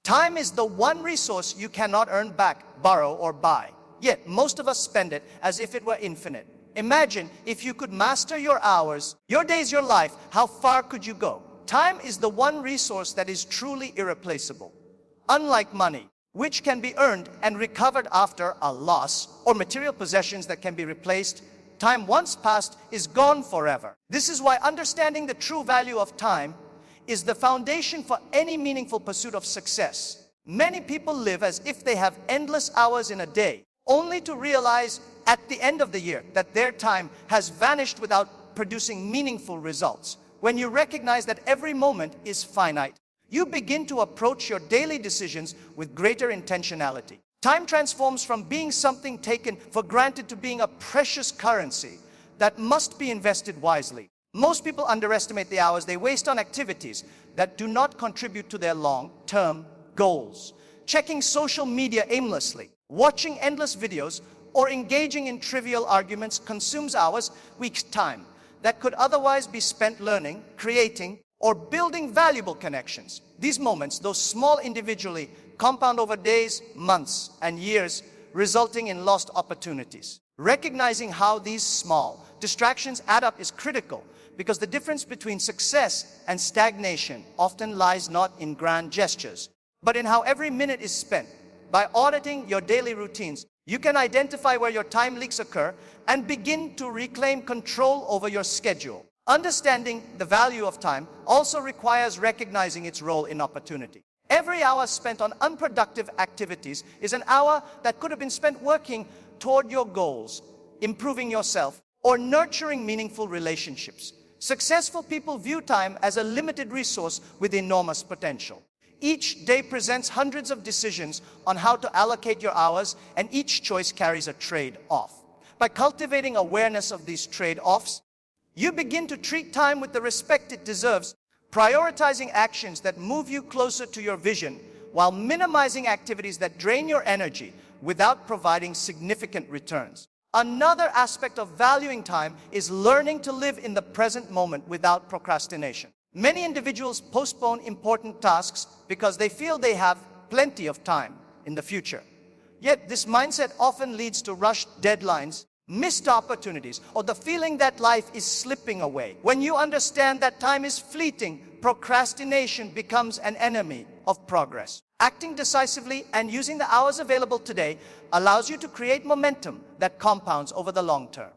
Time is the one resource you cannot earn back, borrow, or buy. Yet, most of us spend it as if it were infinite. Imagine if you could master your hours, your days, your life, how far could you go? Time is the one resource that is truly irreplaceable. Unlike money, which can be earned and recovered after a loss, or material possessions that can be replaced, time once passed is gone forever. This is why understanding the true value of time is the foundation for any meaningful pursuit of success. Many people live as if they have endless hours in a day, only to realize at the end of the year that their time has vanished without producing meaningful results. When you recognize that every moment is finite, you begin to approach your daily decisions with greater intentionality. Time transforms from being something taken for granted to being a precious currency that must be invested wisely. Most people underestimate the hours they waste on activities that do not contribute to their long-term goals. Checking social media aimlessly, watching endless videos, or engaging in trivial arguments consumes hours, weeks' time that could otherwise be spent learning, creating, or building valuable connections. These moments, though small individually, compound over days, months, and years, resulting in lost opportunities. Recognizing how these small distractions add up is critical, because the difference between success and stagnation often lies not in grand gestures, but in how every minute is spent. By auditing your daily routines, you can identify where your time leaks occur and begin to reclaim control over your schedule. Understanding the value of time also requires recognizing its role in opportunity. Every hour spent on unproductive activities is an hour that could have been spent working toward your goals, improving yourself, or nurturing meaningful relationships. Successful people view time as a limited resource with enormous potential. Each day presents hundreds of decisions on how to allocate your hours, and each choice carries a trade-off. By cultivating awareness of these trade-offs, you begin to treat time with the respect it deserves, prioritizing actions that move you closer to your vision, while minimizing activities that drain your energy without providing significant returns. Another aspect of valuing time is learning to live in the present moment without procrastination. Many individuals postpone important tasks because they feel they have plenty of time in the future. Yet this mindset often leads to rushed deadlines, missed opportunities, or the feeling that life is slipping away. When you understand that time is fleeting, procrastination becomes an enemy of progress. Acting decisively and using the hours available today allows you to create momentum that compounds over the long term.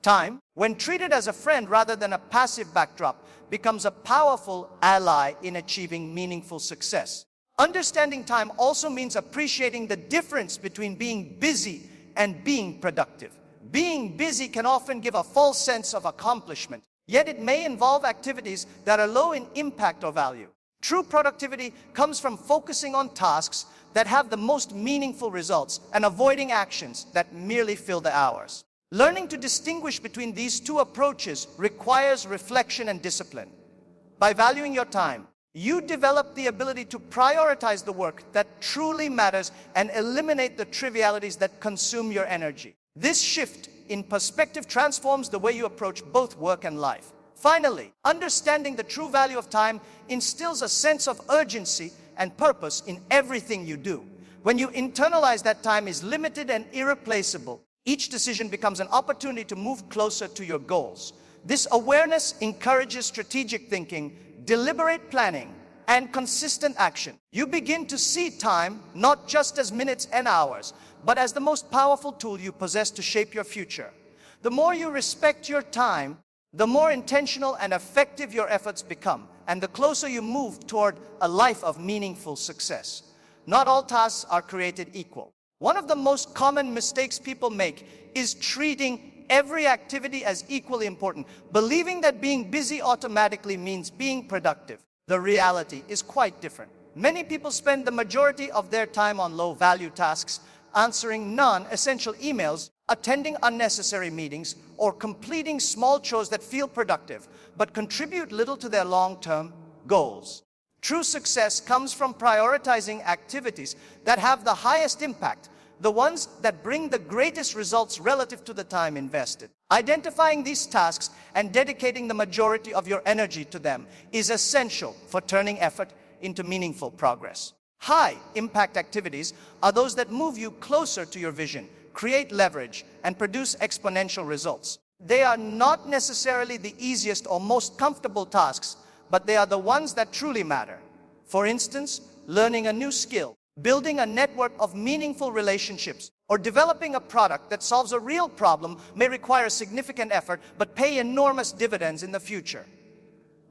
Time, when treated as a friend rather than a passive backdrop, becomes a powerful ally in achieving meaningful success. Understanding time also means appreciating the difference between being busy and being productive. Being busy can often give a false sense of accomplishment, yet it may involve activities that are low in impact or value. True productivity comes from focusing on tasks that have the most meaningful results and avoiding actions that merely fill the hours. Learning to distinguish between these two approaches requires reflection and discipline. By valuing your time, you develop the ability to prioritize the work that truly matters and eliminate the trivialities that consume your energy. This shift in perspective transforms the way you approach both work and life. Finally, understanding the true value of time instills a sense of urgency and purpose in everything you do. When you internalize that time is limited and irreplaceable, each decision becomes an opportunity to move closer to your goals. This awareness encourages strategic thinking, deliberate planning, and consistent action. You begin to see time not just as minutes and hours, but as the most powerful tool you possess to shape your future. The more you respect your time, the more intentional and effective your efforts become, and the closer you move toward a life of meaningful success. Not all tasks are created equal. One of the most common mistakes people make is treating every activity as equally important, believing that being busy automatically means being productive. The reality is quite different. Many people spend the majority of their time on low-value tasks, answering non-essential emails, attending unnecessary meetings, or completing small chores that feel productive, but contribute little to their long-term goals. True success comes from prioritizing activities that have the highest impact, the ones that bring the greatest results relative to the time invested. Identifying these tasks and dedicating the majority of your energy to them is essential for turning effort into meaningful progress. High impact activities are those that move you closer to your vision, create leverage, and produce exponential results. They are not necessarily the easiest or most comfortable tasks, but they are the ones that truly matter. For instance, learning a new skill, building a network of meaningful relationships, or developing a product that solves a real problem may require significant effort but pay enormous dividends in the future.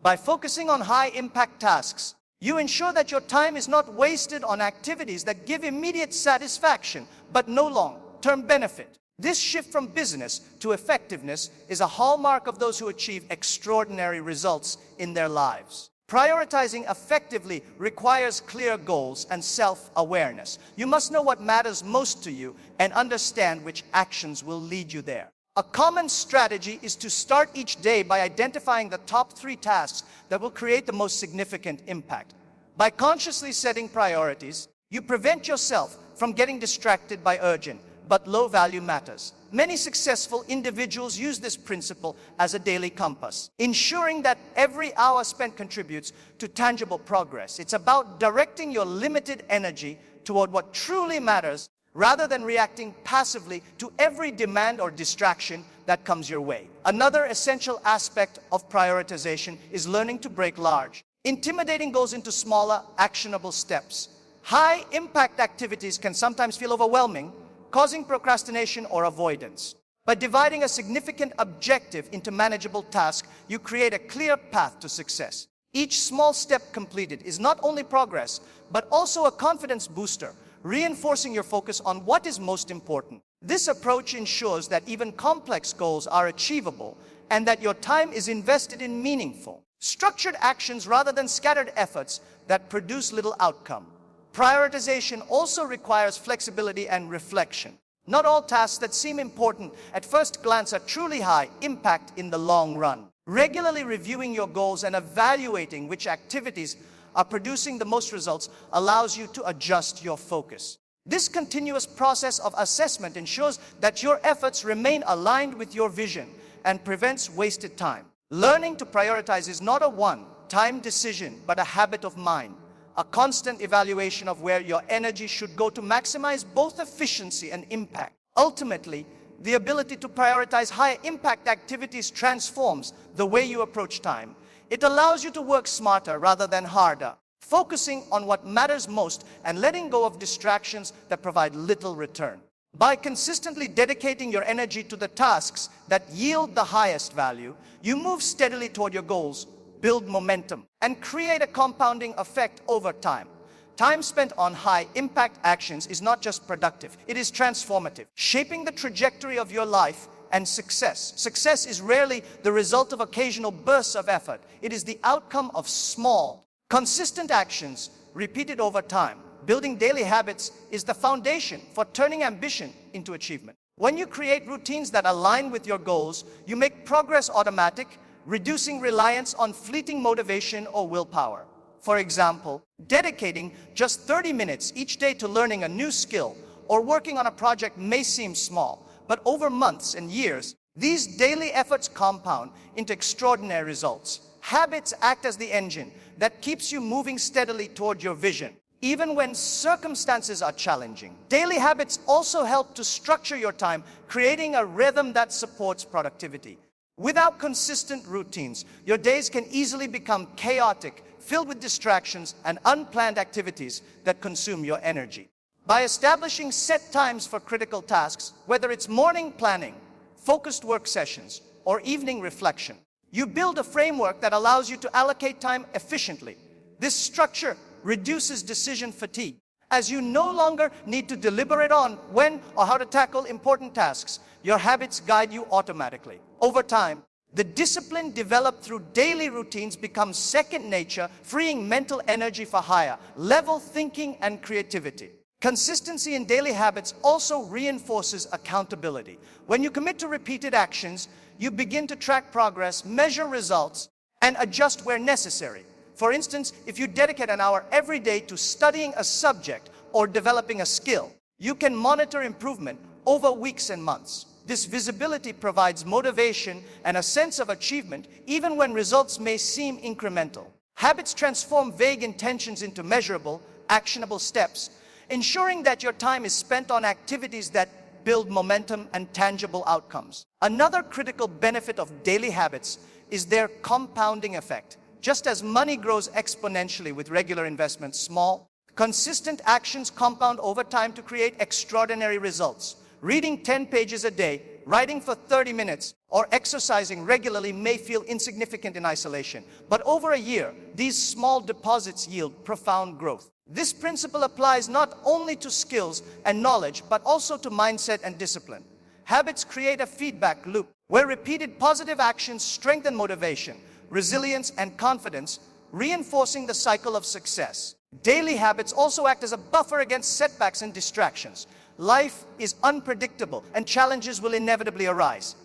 By focusing on high-impact tasks, you ensure that your time is not wasted on activities that give immediate satisfaction but no long-term benefit. This shift from business to effectiveness is a hallmark of those who achieve extraordinary results in their lives. Prioritizing effectively requires clear goals and self-awareness. You must know what matters most to you and understand which actions will lead you there. A common strategy is to start each day by identifying the top 3 tasks that will create the most significant impact. By consciously setting priorities, you prevent yourself from getting distracted by urgent but low-value matters. Many successful individuals use this principle as a daily compass, ensuring that every hour spent contributes to tangible progress. It's about directing your limited energy toward what truly matters rather than reacting passively to every demand or distraction that comes your way. Another essential aspect of prioritization is learning to break large, intimidating goals into smaller, actionable steps. High-impact activities can sometimes feel overwhelming, causing procrastination or avoidance. By dividing a significant objective into manageable tasks, you create a clear path to success. Each small step completed is not only progress, but also a confidence booster, reinforcing your focus on what is most important. This approach ensures that even complex goals are achievable and that your time is invested in meaningful, structured actions rather than scattered efforts that produce little outcome. Prioritization also requires flexibility and reflection. Not all tasks that seem important at first glance are truly high impact in the long run. Regularly reviewing your goals and evaluating which activities are producing the most results allows you to adjust your focus. This continuous process of assessment ensures that your efforts remain aligned with your vision and prevents wasted time. Learning to prioritize is not a one-time decision, but a habit of mind, a constant evaluation of where your energy should go to maximize both efficiency and impact. Ultimately, the ability to prioritize high-impact activities transforms the way you approach time. It allows you to work smarter rather than harder, focusing on what matters most and letting go of distractions that provide little return. By consistently dedicating your energy to the tasks that yield the highest value, you move steadily toward your goals, build momentum, and create a compounding effect over time. Time spent on high-impact actions is not just productive, it is transformative, shaping the trajectory of your life and success. Success is rarely the result of occasional bursts of effort. It is the outcome of small, consistent actions repeated over time. Building daily habits is the foundation for turning ambition into achievement. When you create routines that align with your goals, you make progress automatic, reducing reliance on fleeting motivation or willpower. For example, dedicating just 30 minutes each day to learning a new skill or working on a project may seem small, but over months and years, these daily efforts compound into extraordinary results. Habits act as the engine that keeps you moving steadily toward your vision, even when circumstances are challenging. Daily habits also help to structure your time, creating a rhythm that supports productivity. Without consistent routines, your days can easily become chaotic, filled with distractions and unplanned activities that consume your energy. By establishing set times for critical tasks, whether it's morning planning, focused work sessions, or evening reflection, you build a framework that allows you to allocate time efficiently. This structure reduces decision fatigue, as you no longer need to deliberate on when or how to tackle important tasks. Your habits guide you automatically. Over time, the discipline developed through daily routines becomes second nature, freeing mental energy for higher level thinking and creativity. Consistency in daily habits also reinforces accountability. When you commit to repeated actions, you begin to track progress, measure results, and adjust where necessary. For instance, if you dedicate an hour every day to studying a subject or developing a skill, you can monitor improvement over weeks and months. This visibility provides motivation and a sense of achievement, even when results may seem incremental. Habits transform vague intentions into measurable, actionable steps, ensuring that your time is spent on activities that build momentum and tangible outcomes. Another critical benefit of daily habits is their compounding effect. Just as money grows exponentially with regular investments, small, consistent actions compound over time to create extraordinary results. Reading 10 pages a day, writing for 30 minutes, or exercising regularly may feel insignificant in isolation, but over a year, these small deposits yield profound growth. This principle applies not only to skills and knowledge, but also to mindset and discipline. Habits create a feedback loop where repeated positive actions strengthen motivation, resilience, and confidence, reinforcing the cycle of success. Daily habits also act as a buffer against setbacks and distractions. Life is unpredictable and challenges will inevitably arise.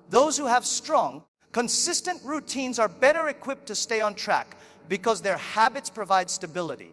Those who have strong, consistent routines are better equipped to stay on track because their habits provide stability.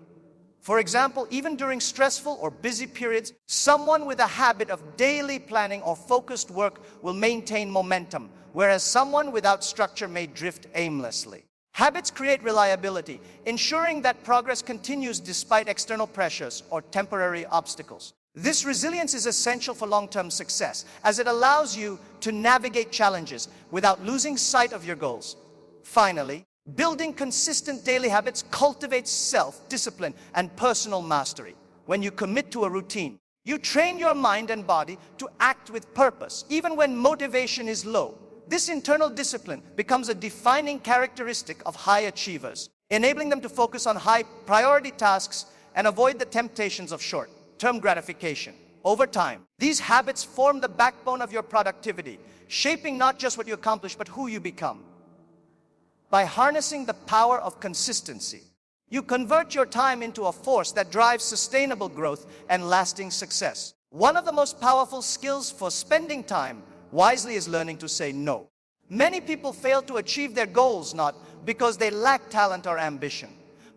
For example, even during stressful or busy periods, someone with a habit of daily planning or focused work will maintain momentum, whereas someone without structure may drift aimlessly. Habits create reliability, ensuring that progress continues despite external pressures or temporary obstacles. This resilience is essential for long-term success, as it allows you to navigate challenges without losing sight of your goals. Finally, building consistent daily habits cultivates self-discipline and personal mastery. When you commit to a routine, you train your mind and body to act with purpose, even when motivation is low. This internal discipline becomes a defining characteristic of high achievers, enabling them to focus on high-priority tasks and avoid the temptations of short-term gratification. Over time, these habits form the backbone of your productivity, shaping not just what you accomplish, but who you become. By harnessing the power of consistency, you convert your time into a force that drives sustainable growth and lasting success. One of the most powerful skills for spending time wisely is learning to say no. Many people fail to achieve their goals not because they lack talent or ambition,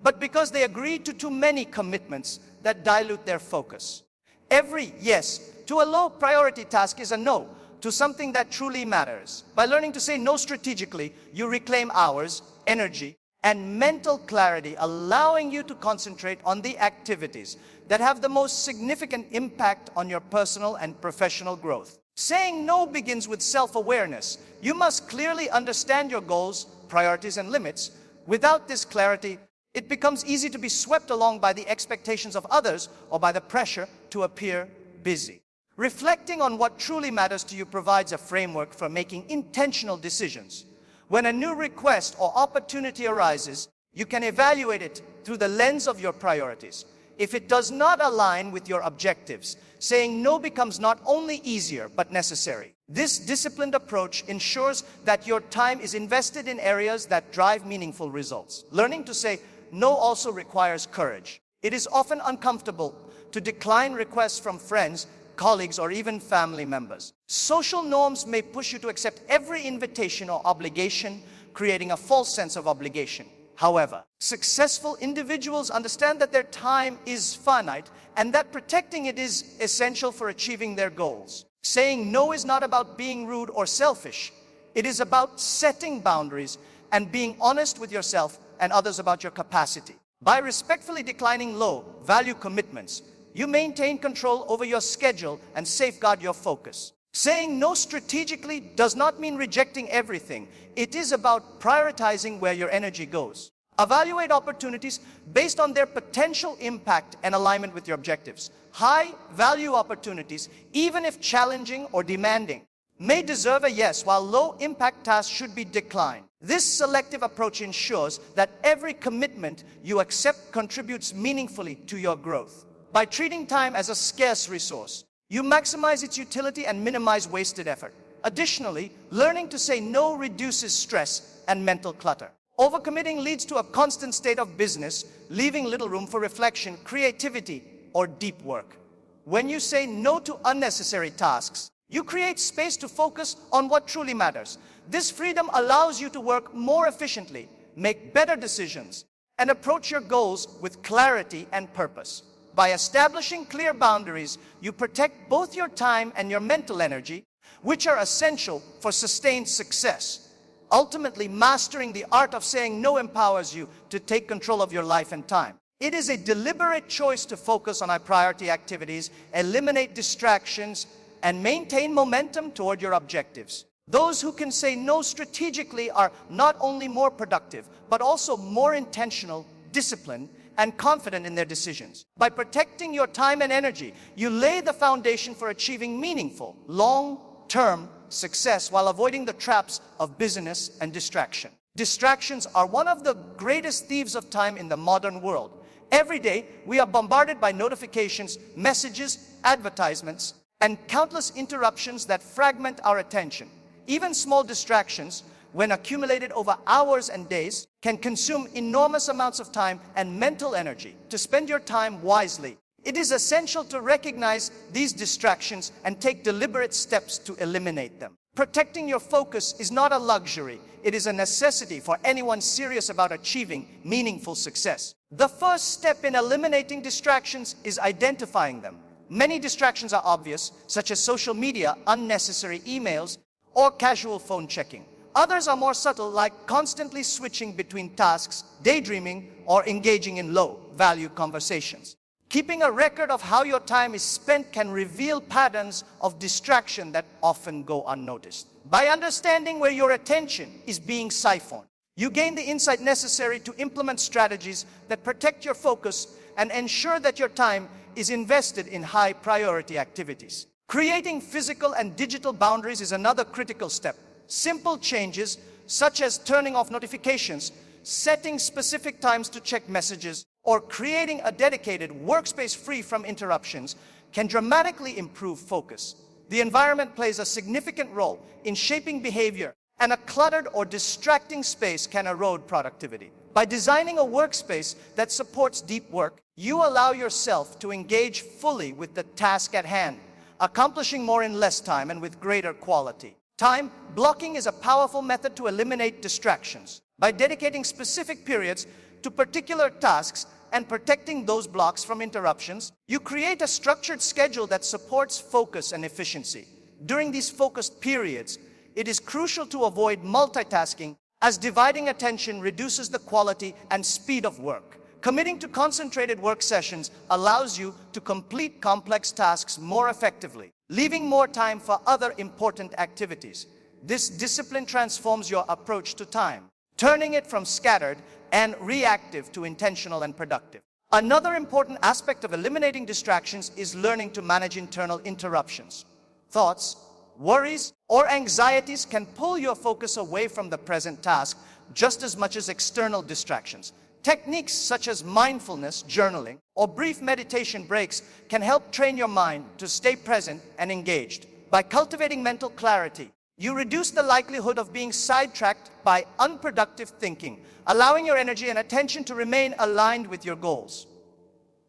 but because they agree to too many commitments that dilute their focus. Every yes to a low priority task is a no to something that truly matters. By learning to say no strategically, you reclaim hours, energy, and mental clarity, allowing you to concentrate on the activities that have the most significant impact on your personal and professional growth. Saying no begins with self-awareness. You must clearly understand your goals, priorities, and limits. Without this clarity, it becomes easy to be swept along by the expectations of others or by the pressure to appear busy. Reflecting on what truly matters to you provides a framework for making intentional decisions. When a new request or opportunity arises, you can evaluate it through the lens of your priorities. If it does not align with your objectives, saying no becomes not only easier, but necessary. This disciplined approach ensures that your time is invested in areas that drive meaningful results. Learning to say no also requires courage. It is often uncomfortable to decline requests from friends, colleagues, or even family members. Social norms may push you to accept every invitation or obligation, creating a false sense of obligation. However, successful individuals understand that their time is finite and that protecting it is essential for achieving their goals. Saying no is not about being rude or selfish. It is about setting boundaries and being honest with yourself and others about your capacity. By respectfully declining low-value commitments, you maintain control over your schedule and safeguard your focus. Saying no strategically does not mean rejecting everything. It is about prioritizing where your energy goes. Evaluate opportunities based on their potential impact and alignment with your objectives. High-value opportunities, even if challenging or demanding, may deserve a yes, while low-impact tasks should be declined. This selective approach ensures that every commitment you accept contributes meaningfully to your growth. By treating time as a scarce resource, you maximize its utility and minimize wasted effort. Additionally, learning to say no reduces stress and mental clutter. Overcommitting leads to a constant state of business, leaving little room for reflection, creativity, or deep work. When you say no to unnecessary tasks, you create space to focus on what truly matters. This freedom allows you to work more efficiently, make better decisions, and approach your goals with clarity and purpose. By establishing clear boundaries, you protect both your time and your mental energy, which are essential for sustained success. Ultimately, mastering the art of saying no empowers you to take control of your life and time. It is a deliberate choice to focus on high priority activities, eliminate distractions, and maintain momentum toward your objectives. Those who can say no strategically are not only more productive, but also more intentional, disciplined, and confident in their decisions. By protecting your time and energy, you lay the foundation for achieving meaningful, long-term success while avoiding the traps of busyness and distraction. Distractions are one of the greatest thieves of time in the modern world. Every day, we are bombarded by notifications, messages, advertisements, and countless interruptions that fragment our attention. Even small distractions, when accumulated over hours and days, can consume enormous amounts of time and mental energy. To spend your time wisely, it is essential to recognize these distractions and take deliberate steps to eliminate them. Protecting your focus is not a luxury. It is a necessity for anyone serious about achieving meaningful success. The first step in eliminating distractions is identifying them. Many distractions are obvious, such as social media, unnecessary emails, or casual phone checking. Others are more subtle, like constantly switching between tasks, daydreaming, or engaging in low-value conversations. Keeping a record of how your time is spent can reveal patterns of distraction that often go unnoticed. By understanding where your attention is being siphoned, you gain the insight necessary to implement strategies that protect your focus and ensure that your time is invested in high-priority activities. Creating physical and digital boundaries is another critical step. Simple changes, such as turning off notifications, setting specific times to check messages, or creating a dedicated workspace free from interruptions, can dramatically improve focus. The environment plays a significant role in shaping behavior, and a cluttered or distracting space can erode productivity. By designing a workspace that supports deep work, you allow yourself to engage fully with the task at hand, accomplishing more in less time and with greater quality. Time blocking is a powerful method to eliminate distractions. By dedicating specific periods to particular tasks and protecting those blocks from interruptions, you create a structured schedule that supports focus and efficiency. During these focused periods, it is crucial to avoid multitasking, as dividing attention reduces the quality and speed of work. Committing to concentrated work sessions allows you to complete complex tasks more effectively, leaving more time for other important activities. This discipline transforms your approach to time, turning it from scattered and reactive to intentional and productive. Another important aspect of eliminating distractions is learning to manage internal interruptions. Thoughts, worries, or anxieties can pull your focus away from the present task just as much as external distractions. Techniques such as mindfulness, journaling, or brief meditation breaks can help train your mind to stay present and engaged. By cultivating mental clarity, you reduce the likelihood of being sidetracked by unproductive thinking, allowing your energy and attention to remain aligned with your goals.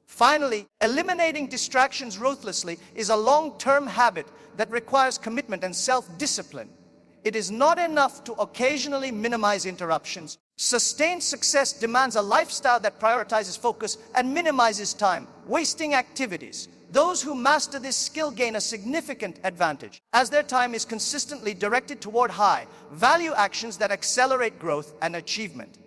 Finally, eliminating distractions ruthlessly is a long-term habit that requires commitment and self-discipline. It is not enough to occasionally minimize interruptions. Sustained success demands a lifestyle that prioritizes focus and minimizes time-wasting activities. Those who master this skill gain a significant advantage, as their time is consistently directed toward high-value actions that accelerate growth and achievement.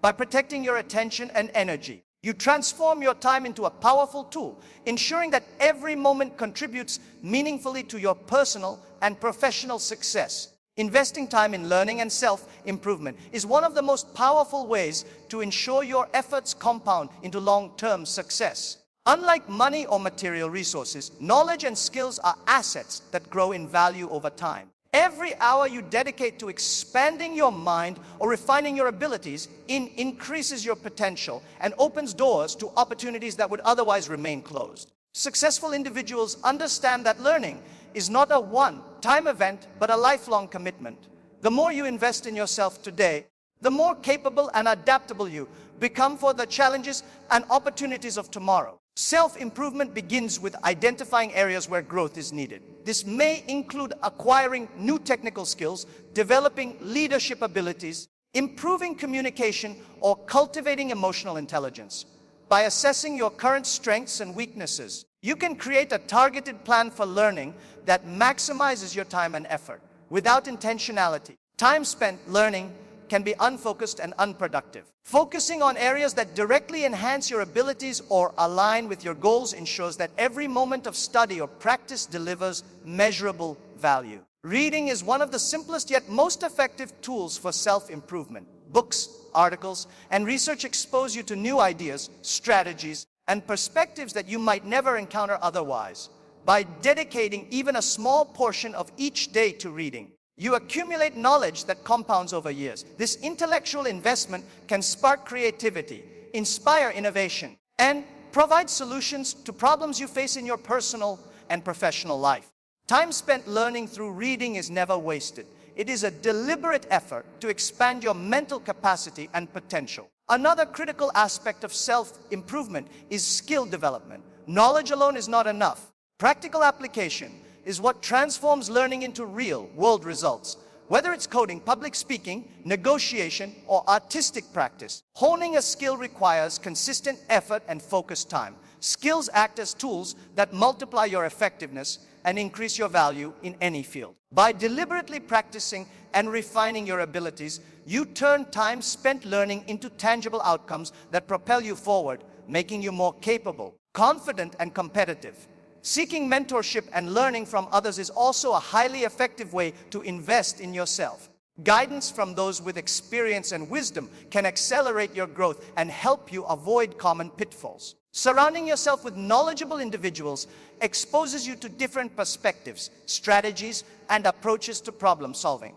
By protecting your attention and energy, you transform your time into a powerful tool, ensuring that every moment contributes meaningfully to your personal and professional success. Investing time in learning and self-improvement is one of the most powerful ways to ensure your efforts compound into long-term success. Unlike money or material resources, knowledge and skills are assets that grow in value over time. Every hour you dedicate to expanding your mind or refining your abilities increases your potential and opens doors to opportunities that would otherwise remain closed. Successful individuals understand that learning is not a one-time event, but a lifelong commitment. The more you invest in yourself today, the more capable and adaptable you become for the challenges and opportunities of tomorrow. Self-improvement begins with identifying areas where growth is needed. This may include acquiring new technical skills, developing leadership abilities, improving communication, or cultivating emotional intelligence. By assessing your current strengths and weaknesses, you can create a targeted plan for learning that maximizes your time and effort. Without intentionality, time spent learning can be unfocused and unproductive. Focusing on areas that directly enhance your abilities or align with your goals ensures that every moment of study or practice delivers measurable value. Reading is one of the simplest yet most effective tools for self-improvement. Books, articles, and research expose you to new ideas, strategies, and perspectives that you might never encounter otherwise. By dedicating even a small portion of each day to reading, you accumulate knowledge that compounds over years. This intellectual investment can spark creativity, inspire innovation, and provide solutions to problems you face in your personal and professional life. Time spent learning through reading is never wasted. It is a deliberate effort to expand your mental capacity and potential. Another critical aspect of self-improvement is skill development. Knowledge alone is not enough. Practical application is what transforms learning into real-world results. Whether it's coding, public speaking, negotiation, or artistic practice, honing a skill requires consistent effort and focused time. Skills act as tools that multiply your effectiveness and increase your value in any field. By deliberately practicing and refining your abilities, you turn time spent learning into tangible outcomes that propel you forward, making you more capable, confident, and competitive. Seeking mentorship and learning from others is also a highly effective way to invest in yourself. Guidance from those with experience and wisdom can accelerate your growth and help you avoid common pitfalls. Surrounding yourself with knowledgeable individuals exposes you to different perspectives, strategies, and approaches to problem solving.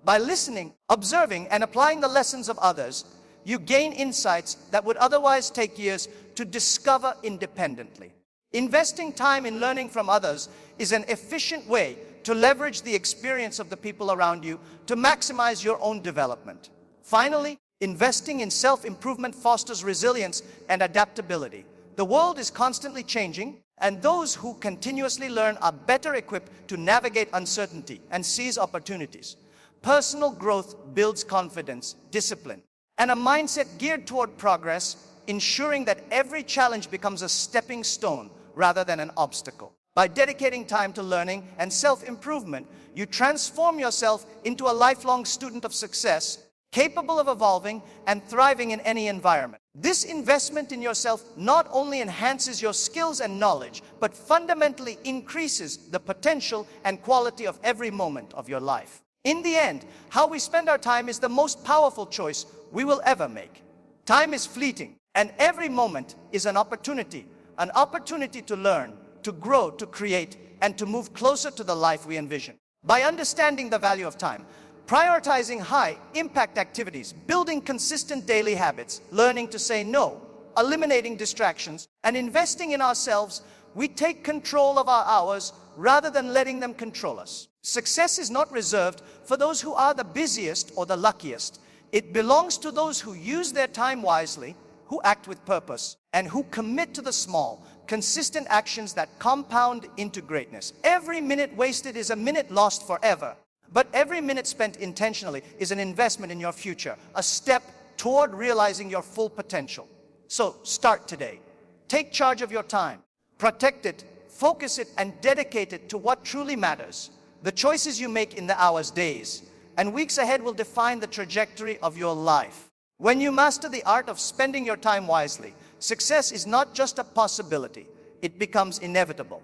By listening, observing, and applying the lessons of others, you gain insights that would otherwise take years to discover independently. Investing time in learning from others is an efficient way to leverage the experience of the people around you to maximize your own development. Finally, investing in self-improvement fosters resilience and adaptability. The world is constantly changing, and those who continuously learn are better equipped to navigate uncertainty and seize opportunities. Personal growth builds confidence, discipline, and a mindset geared toward progress, ensuring that every challenge becomes a stepping stone rather than an obstacle. By dedicating time to learning and self-improvement, you transform yourself into a lifelong student of success, capable of evolving and thriving in any environment. This investment in yourself not only enhances your skills and knowledge, but fundamentally increases the potential and quality of every moment of your life. In the end, how we spend our time is the most powerful choice we will ever make. Time is fleeting, and every moment is an opportunity to learn, to grow, to create, and to move closer to the life we envision. By understanding the value of time, prioritizing high-impact activities, building consistent daily habits, learning to say no, eliminating distractions, and investing in ourselves, we take control of our hours rather than letting them control us. Success is not reserved for those who are the busiest or the luckiest. It belongs to those who use their time wisely, who act with purpose, and who commit to the small, consistent actions that compound into greatness. Every minute wasted is a minute lost forever. But every minute spent intentionally is an investment in your future, a step toward realizing your full potential. So start today. Take charge of your time. Protect it, focus it, and dedicate it to what truly matters. The choices you make in the hours, days, and weeks ahead will define the trajectory of your life. When you master the art of spending your time wisely, success is not just a possibility, it becomes inevitable.